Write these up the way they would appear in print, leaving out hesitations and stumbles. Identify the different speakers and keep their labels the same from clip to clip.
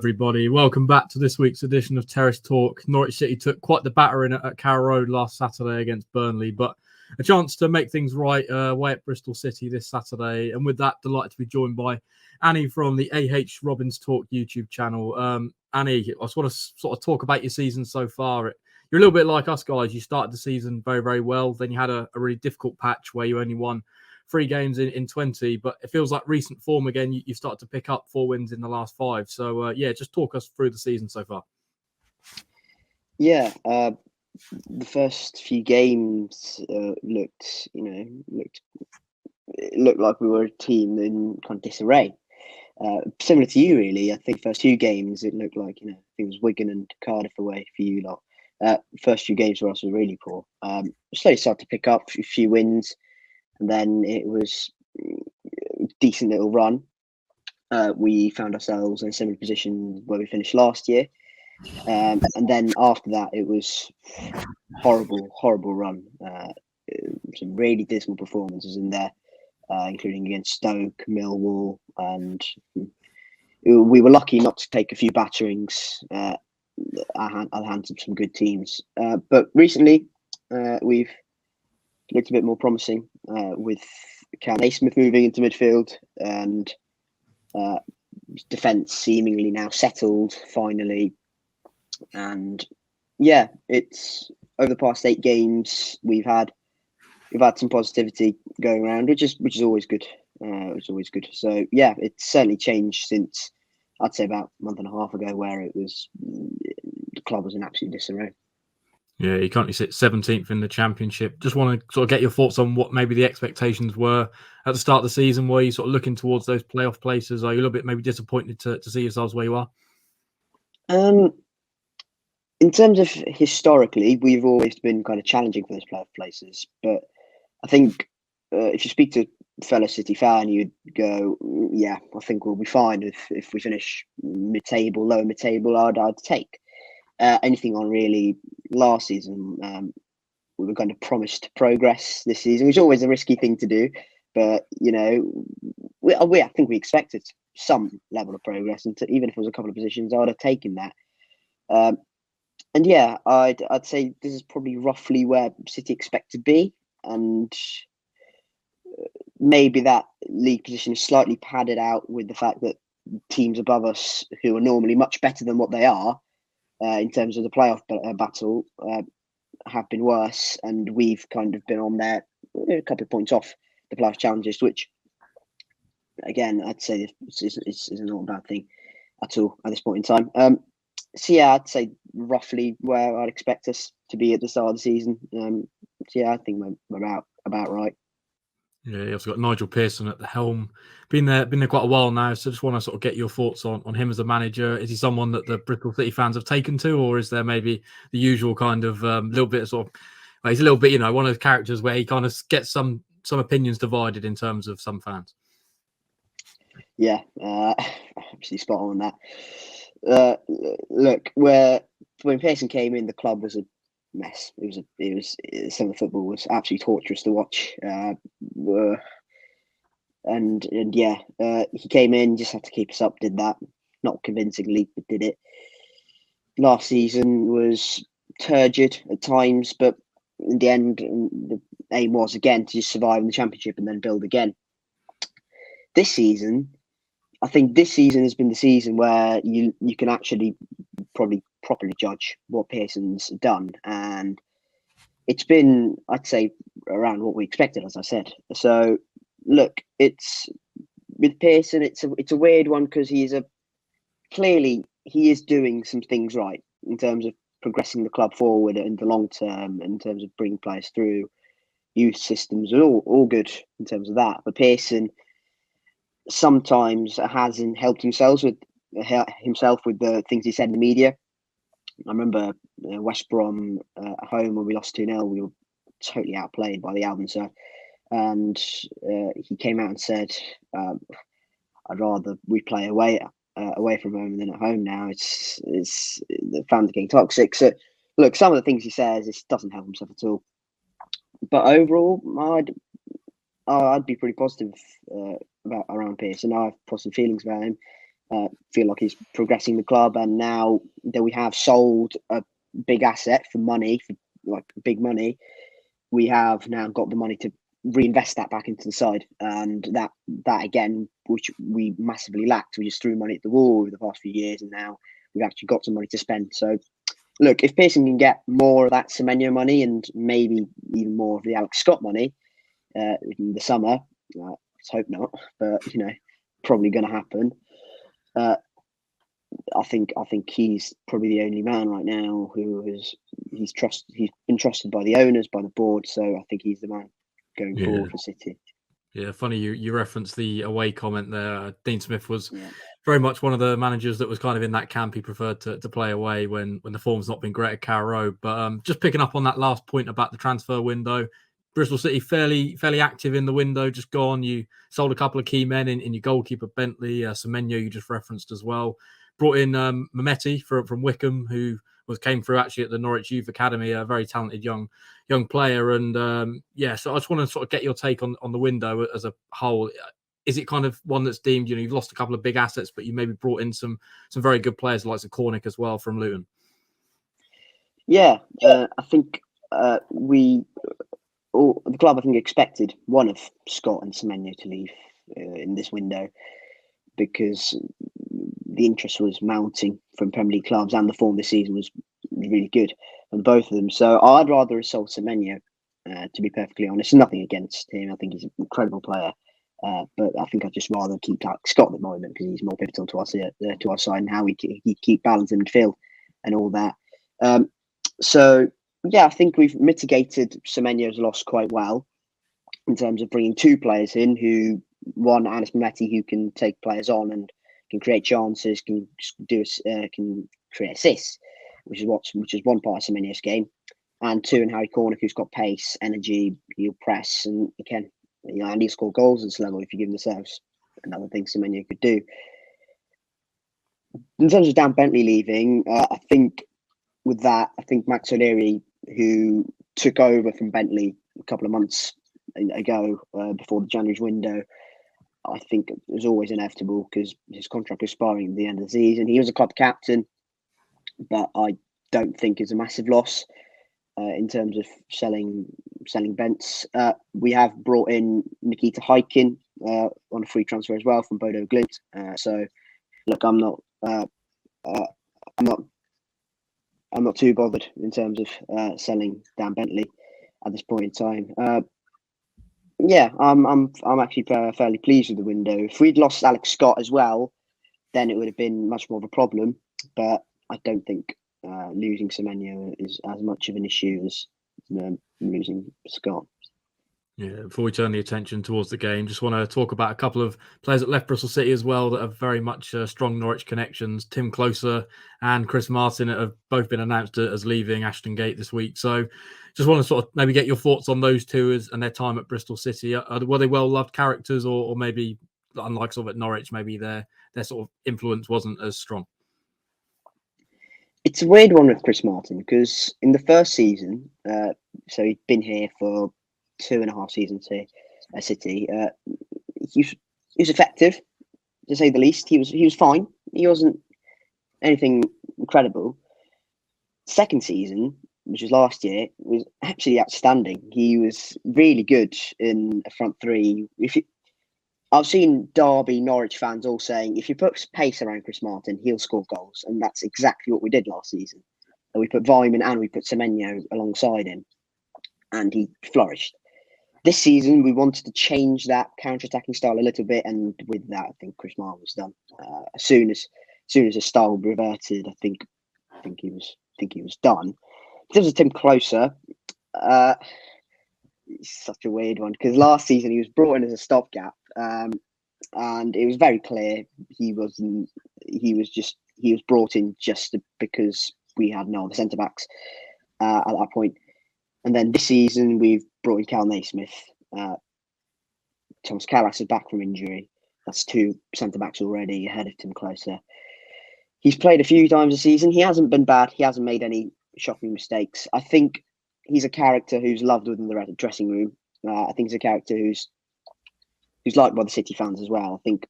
Speaker 1: everybody. Welcome back to this week's edition of Terrace Talk. Norwich City took quite the battering at Carrow Road last Saturday against Burnley, but a chance to make things right away at Bristol City this Saturday. And with that, delighted to be joined by Annie from the AH Robbins Talk YouTube channel. Annie, I just want to sort of talk about your season so far. You're a little bit like us guys. You started the season very, very well. Then you had a really difficult patch where you only won 3 games in 20, but it feels like recent form again. You've started to pick up 4 wins in the last 5. So, just talk us through the season so far.
Speaker 2: Yeah, the first few games looked like we were a team in kind of disarray. Similar to you, really. I think first few games it looked like it was Wigan and Cardiff away for you lot. First few games for us were really poor. Slowly started to pick up a few wins. And then it was a decent little run. We found ourselves in a similar position where we finished last year. And then after that, it was horrible run. Some really dismal performances in there, including against Stoke, Millwall. And we were lucky not to take a few batterings at the hands of some good teams. But recently, we've looked a bit more promising with Cam Naismith moving into midfield and defence seemingly now settled finally. And yeah, it's over the past 8 games we've had some positivity going around, which is always good. It's always good. So yeah, it's certainly changed since I'd say about a month and a half ago, where it was the club was in absolute disarray.
Speaker 1: Yeah, you currently sit 17th in the Championship. Just want to sort of get your thoughts on what maybe the expectations were at the start of the season. Were you sort of looking towards those playoff places? Are you a little bit maybe disappointed to see yourselves where you are?
Speaker 2: In terms of historically, we've always been kind of challenging for those playoff places. But I think if you speak to a fellow City fan, you'd go, yeah, I think we'll be fine if we finish mid-table, lower mid-table. I'd take anything on really last season. We were kind of promised progress this season, which is always a risky thing to do. But, I think we expected some level of progress. And even if it was a couple of positions, I would have taken that. And yeah, I'd say this is probably roughly where City expect to be. And maybe that league position is slightly padded out with the fact that teams above us, who are normally much better than what they are, in terms of the playoff battle, have been worse, and we've kind of been on there a couple of points off the playoff challenges, which, again, I'd say is not a bad thing at all at this point in time. So yeah, I'd say roughly where I'd expect us to be at the start of the season. So yeah, I think we're about right.
Speaker 1: Yeah, you also got Nigel Pearson at the helm. Been there quite a while now, so just want to sort of get your thoughts on him as a manager. Is he someone that the Bristol City fans have taken to, or is there maybe the usual kind of little bit of sort of, well, he's a little bit, one of those characters where he kind of gets some opinions divided in terms of some fans?
Speaker 2: Yeah, absolutely spot on that. Look, when Pearson came in, the club was a mess. It was some of the football was absolutely torturous to watch. And yeah, he came in, just had to keep us up. Did that, not convincingly, but did it. Last season was turgid at times, but in the end, the aim was again to just survive in the Championship and then build again. This season, I think this season has been the season where you can actually probably properly judge what Pearson's done, and it's been, I'd say, around what we expected, as I said. So look, it's with Pearson, it's a weird one because clearly he is doing some things right in terms of progressing the club forward in the long term, in terms of bringing players through youth systems, and all good in terms of that. But Pearson sometimes hasn't helped himself with the things he said in the media. I remember West Brom at home when we lost 2-0, we were totally outplayed by the Albion side. And he came out and said, I'd rather we play away from home than at home now. It's the fans are getting toxic. So look, some of the things he says, it doesn't help himself at all. But overall, I'd be pretty positive around Pearson. I have positive feelings about him. Feel like he's progressing the club, and now that we have sold a big asset for money, for like big money, we have now got the money to reinvest that back into the side, and that again, which we massively lacked. We just threw money at the wall over the past few years, and now we've actually got some money to spend. So, look, if Pearson can get more of that Semenyo money and maybe even more of the Alex Scott money in the summer, let's hope not, but probably going to happen. I think he's probably the only man right now he's been trusted by the owners, by the board. So I think he's the man going forward for City.
Speaker 1: Yeah, funny you referenced the away comment there. Dean Smith was very much one of the managers that was kind of in that camp. He preferred to play away when the form's not been great at Carrow Road. But just picking up on that last point about the transfer window, Bristol City fairly active in the window, just gone. You sold a couple of key men in your goalkeeper Bentley, Semenyo you just referenced as well. Brought in Mehmeti from Wickham, who came through actually at the Norwich Youth Academy, a very talented young player. And so I just want to sort of get your take on the window as a whole. Is it kind of one that's deemed, you've lost a couple of big assets, but you maybe brought in some very good players like Cornick as well from Luton?
Speaker 2: Yeah, I think the club, I think, expected one of Scott and Semenyo to leave in this window, because the interest was mounting from Premier League clubs, and the form this season was really good on both of them. So I'd rather have sold Semenyo, to be perfectly honest. Nothing against him. I think he's an incredible player. But I think I'd just rather keep Scott at the moment, because he's more pivotal to our side, and how we keep balancing midfield and all that. So yeah, I think we've mitigated Semenyo's loss quite well in terms of bringing two players in, who one, Anis Mehmeti, who can take players on and can create chances, can create assists, which is one part of Semenyo's game, and two, and Harry Cornick, who's got pace, energy, he'll press, and and he'll score goals at this level if you give him the serves. Another thing Semenyo could do. In terms of Dan Bentley leaving, I think with that, Max O'Leary, who took over from Bentley a couple of months ago before the January's window, I think it was always inevitable, because his contract was expiring at the end of the season. He was a club captain, but I don't think it's a massive loss in terms of selling Bents. We have brought in Nikita Hykin on a free transfer as well from Bodo Glimt. So look, I'm not too bothered in terms of selling Dan Bentley at this point in time. I'm actually fairly pleased with the window. If we'd lost Alex Scott as well, then it would have been much more of a problem. But I don't think losing Semenyo is as much of an issue as losing Scott.
Speaker 1: Yeah, before we turn the attention towards the game, just want to talk about a couple of players that left Bristol City as well that have very much strong Norwich connections. Tim Closer and Chris Martin have both been announced as leaving Ashton Gate this week. So just want to sort of maybe get your thoughts on those two and their time at Bristol City. Were they well-loved characters, or maybe, unlike sort of at Norwich, maybe their sort of influence wasn't as strong?
Speaker 2: It's a weird one with Chris Martin, because in the first season, so he'd been here for 2.5 seasons here at City. He was effective, to say the least. He was fine. He wasn't anything incredible. Second season, which was last year, was actually outstanding. He was really good in a front three. I've seen Derby Norwich fans all saying, if you put pace around Chris Martin, he'll score goals, and that's exactly what we did last season. And we put Vyman and we put Semenyo alongside him, and he flourished. This season, we wanted to change that counter-attacking style a little bit, and with that, I think Chris Martin was done. As soon as his style reverted, I think he was done. In terms of Tim Closer, it's such a weird one, because last season he was brought in as a stopgap, and it was very clear he was brought in just because we had no other centre backs at that point. And then this season, we've brought in Cal Naismith. Thomas Callas is back from injury. That's 2 centre-backs already ahead of Tim Closer. He's played a few times this season. He hasn't been bad. He hasn't made any shocking mistakes. I think he's a character who's loved within the dressing room. I think he's a character who's liked by the City fans as well. I think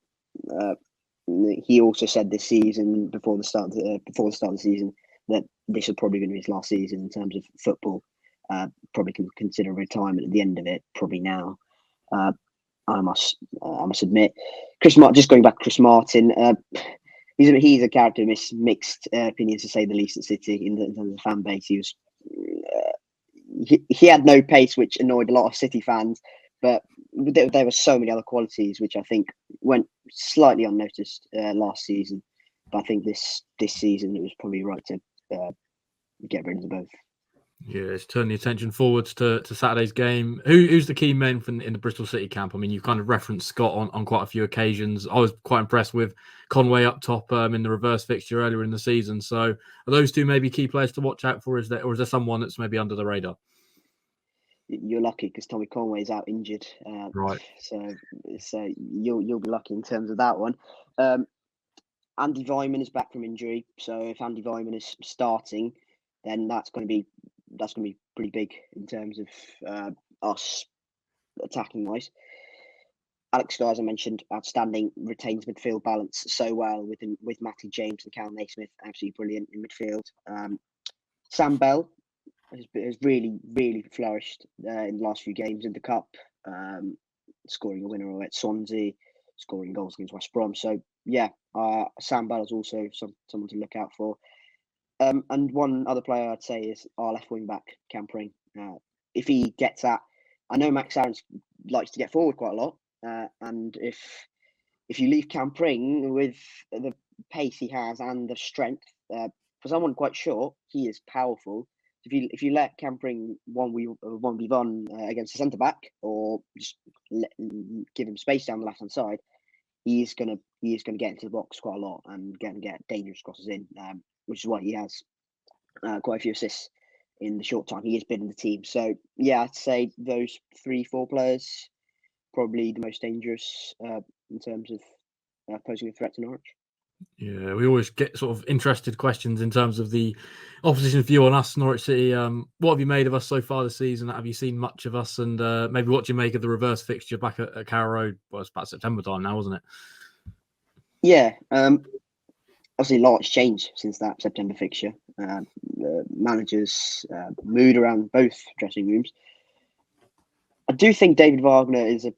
Speaker 2: he also said this season before the start of the season that this would probably be his last season in terms of football. Probably can consider retirement at the end of it. Probably now. I must admit, just going back to Chris Martin, he's a character with mixed opinions to say the least at City in terms of the fan base. He was he had no pace, which annoyed a lot of City fans, but there were so many other qualities which I think went slightly unnoticed last season. But I think this season it was probably right to get rid of both.
Speaker 1: Yeah, let's turn the attention forwards to Saturday's game. Who's the key men in the Bristol City camp? I mean, you've kind of referenced Scott on quite a few occasions. I was quite impressed with Conway up top in the reverse fixture earlier in the season. So are those two maybe key players to watch out for? Is there someone that's maybe under the radar?
Speaker 2: You're lucky because Tommy Conway's out injured,
Speaker 1: Right?
Speaker 2: So you'll be lucky in terms of that one. Andy Vyman is back from injury, so if Andy Vyman is starting, then that's going to be pretty big in terms of us attacking wise. Alex Guy, as I mentioned, outstanding, retains midfield balance so well with Matty James and Cal Naismith, absolutely brilliant in midfield. Sam Bell has really, really flourished in the last few games in the Cup, scoring a winner at Swansea, scoring goals against West Brom. So, yeah, Sam Bell is also someone to look out for. And one other player I'd say is our left wing back, Cam Pring. If he gets that, I know Max Aarons likes to get forward quite a lot, and if you leave Cam Pring with the pace he has and the strength, for someone quite short, he is powerful. If you let Cam Pring 1v1 against the centre back, or just give him space down the left hand side, he is gonna get into the box quite a lot and get dangerous crosses in, which is why he has quite a few assists in the short time he has been in the team. So yeah, I'd say those 3-4 players probably the most dangerous in terms of posing a threat to Norwich.
Speaker 1: Yeah, we always get sort of interested questions in terms of the opposition's view on us, Norwich City. What have you made of us so far this season? Have you seen much of us? And maybe what do you make of the reverse fixture back at Carrow Road? Well, it's about September time now, wasn't it?
Speaker 2: Yeah, obviously a lot's changed since that September fixture. The managers' mood around both dressing rooms. I do think David Wagner is a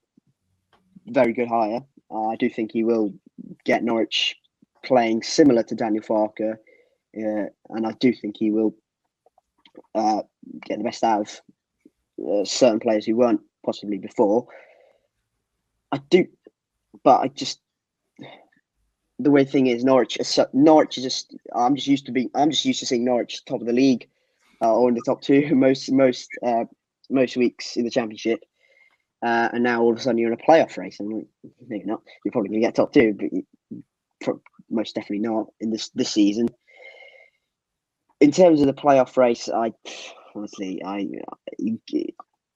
Speaker 2: very good hire. I do think he will get Norwich playing similar to Daniel Farker, and I do think he will get the best out of certain players who weren't possibly before. The weird thing is Norwich is just. I'm just used to seeing Norwich top of the league or in the top two most weeks in the Championship. And now all of a sudden you're in a playoff race, and like, maybe not. You're probably going to get top two, but most definitely not in this season. In terms of the playoff race,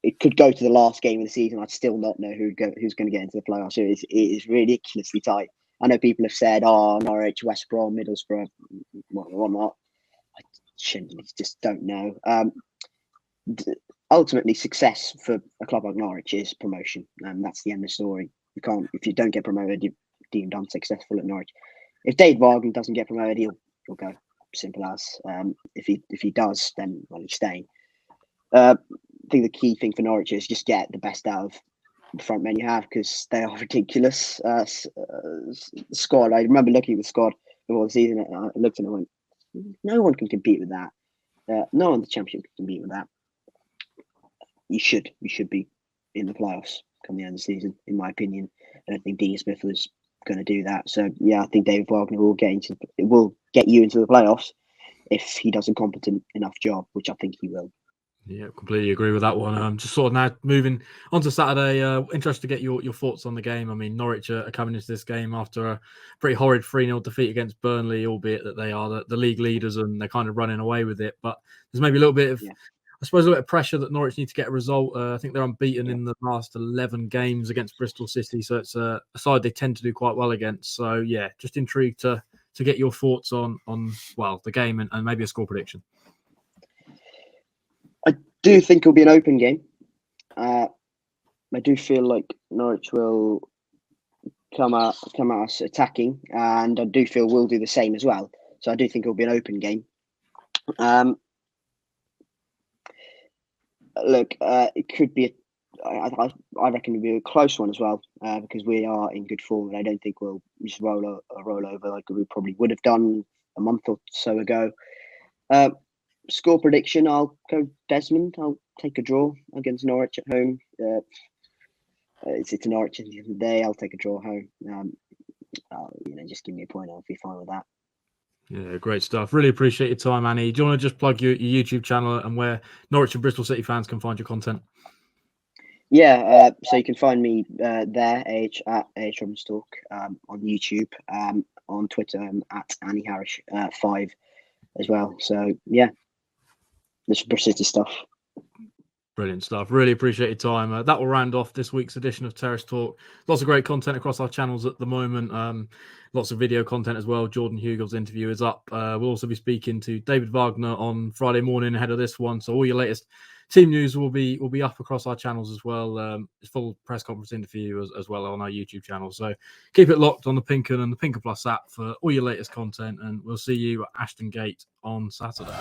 Speaker 2: it could go to the last game of the season. I'd still not know who's going to get into the playoffs. So it is ridiculously tight. I know people have said, Norwich, West Brom, Middlesbrough, whatnot. I just don't know. Ultimately, success for a club like Norwich is promotion, and that's the end of the story. If you don't get promoted, you're deemed unsuccessful at Norwich. If Dave Wagner doesn't get promoted, he'll go. Simple as. If he does, then he's staying. I think the key thing for Norwich is just get the best out of the front men you have, because they are ridiculous. Squad. I remember looking at the squad before the season, and I looked and I went, no one can compete with that. No one in the Championship can compete with that. You should be in the playoffs come the end of the season, in my opinion. I don't think Dean Smith was going to do that. So yeah, I think David Wagner will get you into the playoffs if he does a competent enough job, which I think he will.
Speaker 1: Yeah, completely agree with that one. Just sort of now moving on to Saturday. Interested to get your thoughts on the game. I mean, Norwich are coming into this game after a pretty horrid 3-0 defeat against Burnley, albeit that they are the league leaders and they're kind of running away with it. But there's maybe a little bit of, I suppose, a little bit of pressure that Norwich need to get a result. I think they're unbeaten in the last 11 games against Bristol City, so it's a side they tend to do quite well against. So yeah, just intrigued to get your thoughts on the game and maybe a score prediction.
Speaker 2: I do think it'll be an open game. I do feel like Norwich will come at us attacking, and I do feel we'll do the same as well. So I do think it'll be an open game. Look, it could be. I reckon it'll be a close one as well, because we are in good form, and I don't think we'll just roll over like we probably would have done a month or so ago. Score prediction: I'll go Desmond. I'll take a draw against Norwich at home. It's a Norwich at the end of the day. I'll take a draw home. Just give me a point. I'll be fine with that.
Speaker 1: Yeah, great stuff. Really appreciate your time, Annie. Do you want to just plug your YouTube channel and where Norwich and Bristol City fans can find your content?
Speaker 2: Yeah, so you can find me there, at Terrace Talk, on YouTube, on Twitter, at Annie Harris 5 as well. So yeah, this is Bristol City stuff.
Speaker 1: Brilliant stuff. Really appreciate your time. That will round off this week's edition of Terrace Talk. Lots of great content across our channels at the moment. Lots of video content as well. Jordan Hugel's interview is up. We'll also be speaking to David Wagner on Friday morning ahead of this one. So all your latest team news will be up across our channels as well. Full press conference interview as well on our YouTube channel. So keep it locked on the Pinken and the Pinker Plus app for all your latest content. And we'll see you at Ashton Gate on Saturday.